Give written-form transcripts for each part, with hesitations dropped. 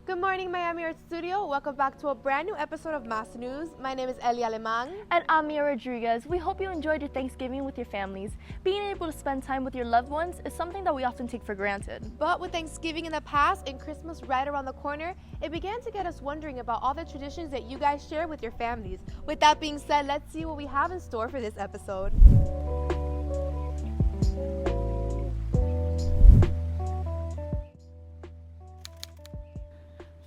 Good morning, Miami Art Studio. Welcome back to a brand new episode of Mass News. My name is Eli Alemán. And I'm Mia Rodriguez. We hope you enjoyed your Thanksgiving with your families. Being able to spend time with your loved ones is something that we often take for granted. But with Thanksgiving in the past and Christmas right around the corner, it began to get us wondering about all the traditions that you guys share with your families. With that being said, let's see what we have in store for this episode.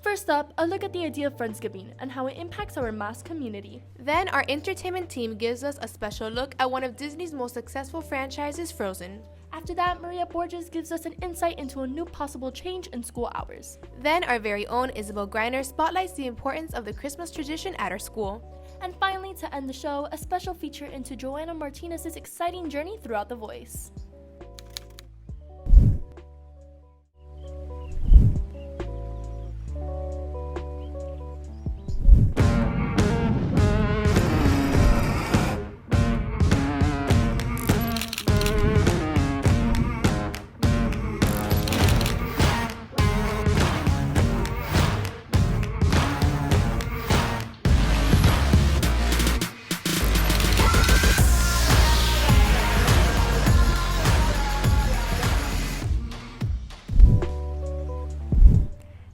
First up, a look at the idea of Friendsgiving and how it impacts our mass community. Then our entertainment team gives us a special look at one of Disney's most successful franchises, Frozen. After that, Maria Borges gives us an insight into a new possible change in school hours. Then our very own Isabelle Greiner spotlights the importance of the Christmas tradition at our school. And finally, to end the show, a special feature into Joana Martinez's exciting journey throughout The Voice.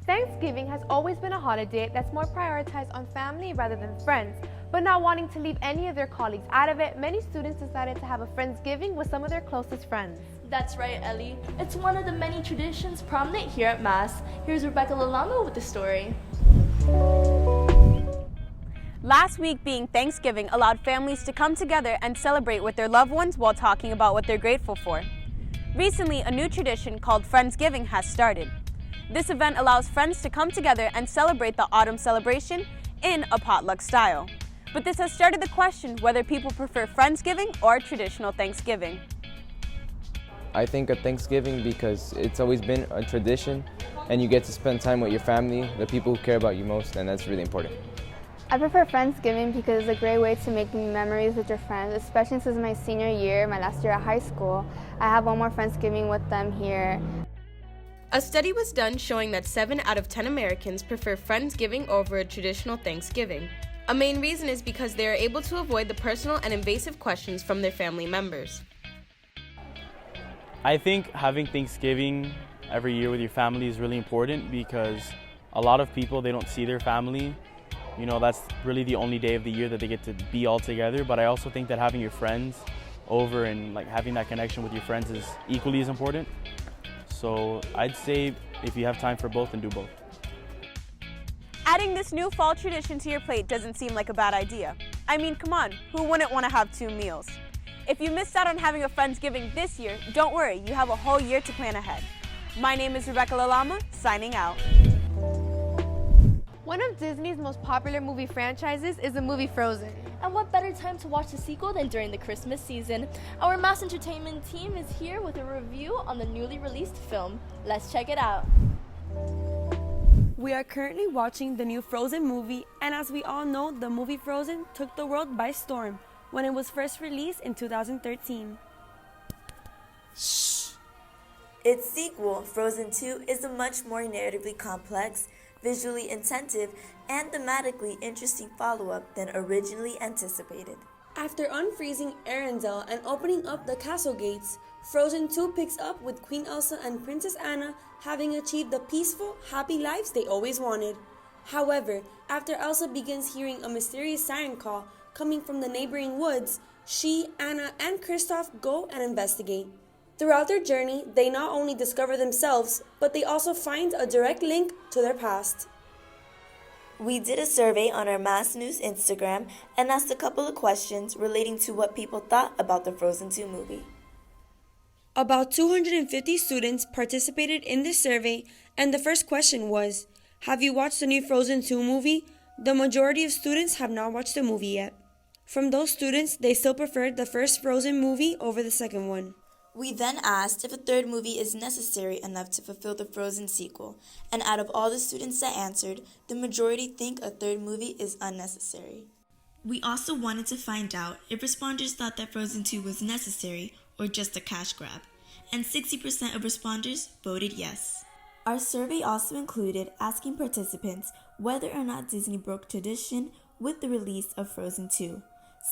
Thanksgiving has always been a holiday that's more prioritized on family rather than friends. But not wanting to leave any of their colleagues out of it, many students decided to have a Friendsgiving with some of their closest friends. That's right, Ellie. It's one of the many traditions prominent here at Mass. Here's Rebecca Lalamo with the story. Last week being Thanksgiving allowed families to come together and celebrate with their loved ones while talking about what they're grateful for. Recently, a new tradition called Friendsgiving has started. This event allows friends to come together and celebrate the autumn celebration in a potluck style. But this has started the question whether people prefer Friendsgiving or traditional Thanksgiving. I think of Thanksgiving because it's always been a tradition and you get to spend time with your family, the people who care about you most, and that's really important. I prefer Friendsgiving because it's a great way to make memories with your friends, especially since my senior year, my last year at high school. I have one more Friendsgiving with them here. A study was done showing that 7 out of 10 Americans prefer Friendsgiving over a traditional Thanksgiving. A main reason is because they are able to avoid the personal and invasive questions from their family members. I think having Thanksgiving every year with your family is really important because a lot of people, they don't see their family. You know, that's really the only day of the year that they get to be all together. But I also think that having your friends over and having that connection with your friends is equally as important. So I'd say if you have time for both, then do both. Adding this new fall tradition to your plate doesn't seem like a bad idea. I mean, come on, who wouldn't want to have 2 meals? If you missed out on having a Friendsgiving this year, don't worry, you have a whole year to plan ahead. My name is Rebecca Lalama, signing out. One of Disney's most popular movie franchises is the movie Frozen. And what better time to watch the sequel than during the Christmas season? Our Mass Entertainment team is here with a review on the newly released film. Let's check it out. We are currently watching the new Frozen movie, and as we all know, the movie Frozen took the world by storm when it was first released in 2013. Its sequel, Frozen 2, is a much more narratively complex, visually intensive, and thematically interesting follow-up than originally anticipated. After unfreezing Arendelle and opening up the castle gates, Frozen 2 picks up with Queen Elsa and Princess Anna having achieved the peaceful, happy lives they always wanted. However, after Elsa begins hearing a mysterious siren call coming from the neighboring woods, she, Anna, and Kristoff go and investigate. Throughout their journey, they not only discover themselves, but they also find a direct link to their past. We did a survey on our Mass News Instagram and asked a couple of questions relating to what people thought about the Frozen 2 movie. About 250 students participated in this survey, and the first question was, have you watched the new Frozen 2 movie? The majority of students have not watched the movie yet. From those students, they still preferred the first Frozen movie over the second one. We then asked if a third movie is necessary enough to fulfill the Frozen sequel, and out of all the students that answered, the majority think a third movie is unnecessary. We also wanted to find out if responders thought that Frozen 2 was necessary or just a cash grab, and 60% of responders voted yes. Our survey also included asking participants whether or not Disney broke tradition with the release of Frozen 2.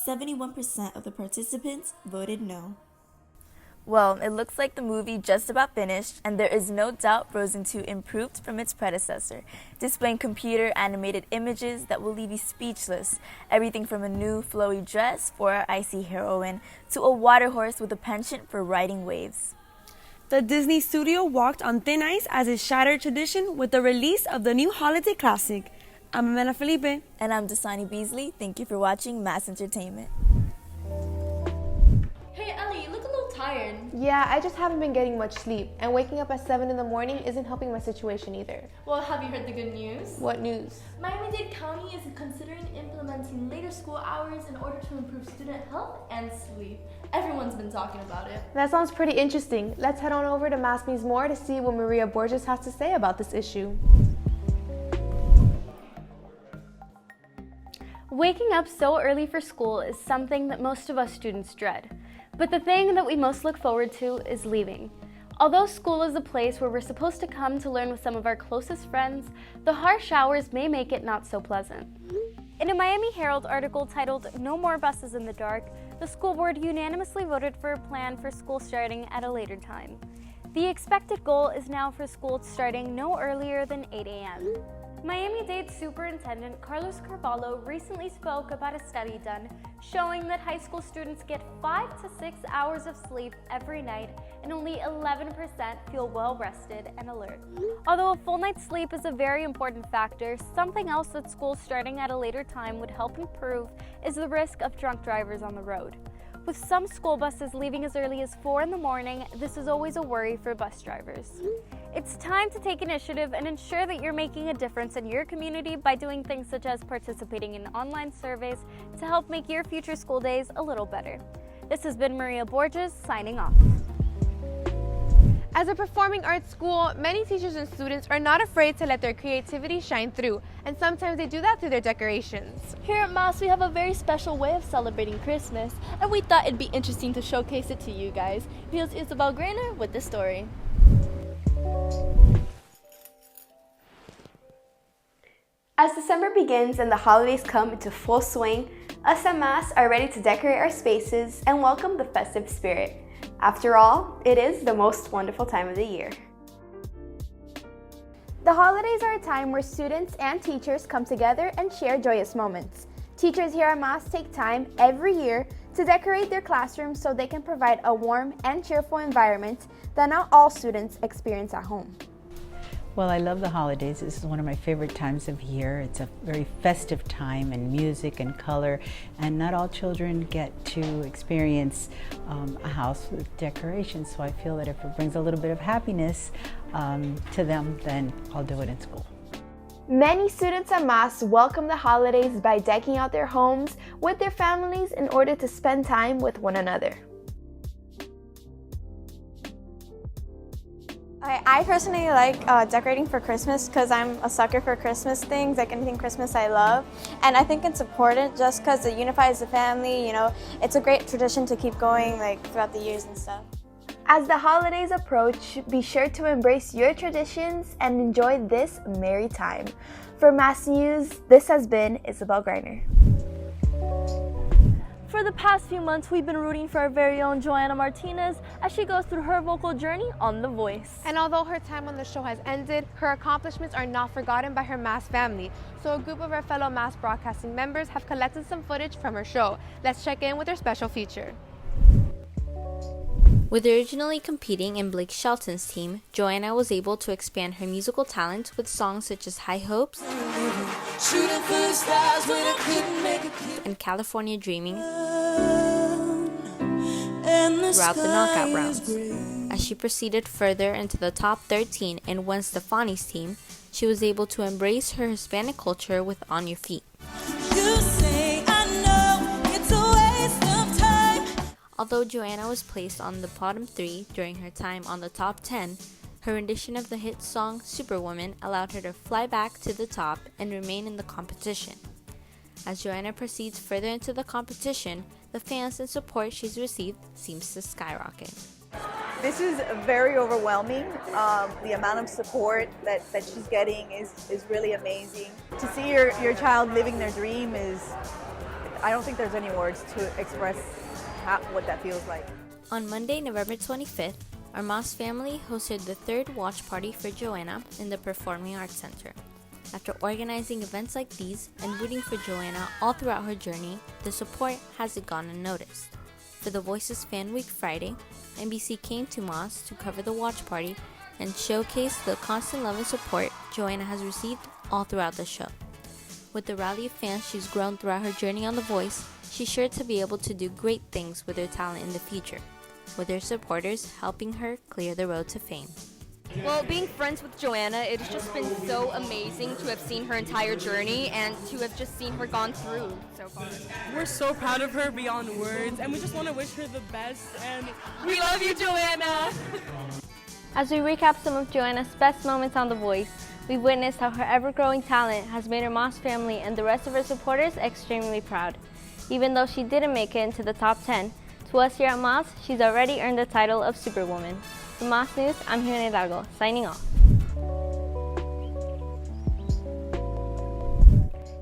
71% of the participants voted no. Well, it looks like the movie just about finished, and there is no doubt Frozen 2 improved from its predecessor, displaying computer-animated images that will leave you speechless. Everything from a new flowy dress for our icy heroine to a water horse with a penchant for riding waves. The Disney studio walked on thin ice as it shattered tradition with the release of the new holiday classic. I'm Amanda Felipe. And I'm Dasani Beasley. Thank you for watching Mass Entertainment. Hey Ellie, you look a little tired. Yeah, I just haven't been getting much sleep, and waking up at 7 in the morning isn't helping my situation either. Well, have you heard the good news? What news? Miami-Dade County is considering implementing later school hours in order to improve student health and sleep. Everyone's been talking about it. That sounds pretty interesting. Let's head on over to Mass Means More to see what Maria Borges has to say about this issue. Waking up so early for school is something that most of us students dread. But the thing that we most look forward to is leaving. Although school is a place where we're supposed to come to learn with some of our closest friends, the harsh hours may make it not so pleasant. In a Miami Herald article titled "No More Buses in the Dark," the school board unanimously voted for a plan for school starting at a later time. The expected goal is now for school starting no earlier than 8 a.m. Miami-Dade Superintendent Carlos Carvalho recently spoke about a study done showing that high school students get 5 to 6 hours of sleep every night and only 11% feel well rested and alert. Although a full night's sleep is a very important factor, something else that schools starting at a later time would help improve is the risk of drunk drivers on the road. With some school buses leaving as early as 4 in the morning, this is always a worry for bus drivers. It's time to take initiative and ensure that you're making a difference in your community by doing things such as participating in online surveys to help make your future school days a little better. This has been Maria Borges signing off. As a performing arts school, many teachers and students are not afraid to let their creativity shine through, and sometimes they do that through their decorations. Here at Mass, we have a very special way of celebrating Christmas, and we thought it'd be interesting to showcase it to you guys. Here's Isabelle Greiner with the story. As December begins and the holidays come into full swing, us at Mass are ready to decorate our spaces and welcome the festive spirit. After all, it is the most wonderful time of the year. The holidays are a time where students and teachers come together and share joyous moments. Teachers here at Mass take time every year to decorate their classrooms so they can provide a warm and cheerful environment that not all students experience at home. Well, I love the holidays. This is one of my favorite times of year. It's a very festive time and music and color, and not all children get to experience a house with decorations. So I feel that if it brings a little bit of happiness to them, then I'll do it in school. Many students at Mass welcome the holidays by decking out their homes with their families in order to spend time with one another. I personally like decorating for Christmas because I'm a sucker for Christmas things, like anything Christmas I love. And I think it's important just because it unifies the family, you know, it's a great tradition to keep going like throughout the years and stuff. As the holidays approach, be sure to embrace your traditions and enjoy this merry time. For Mass News, this has been Isabelle Greiner. For the past few months, we've been rooting for our very own Joana Martinez as she goes through her vocal journey on The Voice. And although her time on the show has ended, her accomplishments are not forgotten by her Mass family. So a group of her fellow Mass broadcasting members have collected some footage from her show. Let's check in with her special feature. With originally competing in Blake Shelton's team, Joanna was able to expand her musical talent with songs such as High Hopes and California Dreaming throughout the knockout rounds. As she proceeded further into the top 13 in Gwen Stefani's team, she was able to embrace her Hispanic culture with On Your Feet. Although Joanna was placed on the bottom 3 during her time on the top 10, her rendition of the hit song Superwoman allowed her to fly back to the top and remain in the competition. As Joanna proceeds further into the competition, the fans and support she's received seems to skyrocket. This is very overwhelming. The amount of support that she's getting is really amazing. To see your child living their dream I don't think there's any words to express what that feels like. On Monday, November 25th, our Moss family hosted the third watch party for Joanna in the Performing Arts Center. After organizing events like these and rooting for Joanna all throughout her journey, the support hasn't gone unnoticed. For the Voices Fan Week Friday, NBC came to Moss to cover the watch party and showcase the constant love and support Joanna has received all throughout the show. With the rally of fans she's grown throughout her journey on The Voice, she's sure to be able to do great things with her talent in the future, with her supporters helping her clear the road to fame. Well, being friends with Joanna, it's just been so amazing to have seen her entire journey and to have just seen her gone through so far. We're so proud of her beyond words, and we just want to wish her the best, and we love you, Joanna! As we recap some of Joanna's best moments on The Voice, we've witnessed how her ever-growing talent has made her Moss family and the rest of her supporters extremely proud. Even though she didn't make it into the top 10, to us here at Moss, she's already earned the title of Superwoman. For Moss News, I'm Joana Hidalgo, signing off.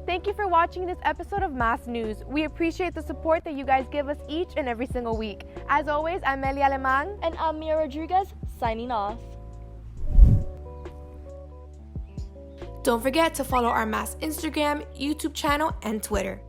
Thank you for watching this episode of Moss News. We appreciate the support that you guys give us each and every single week. As always, I'm Meli Alemán. And I'm Mia Rodriguez, signing off. Don't forget to follow our Moss Instagram, YouTube channel, and Twitter.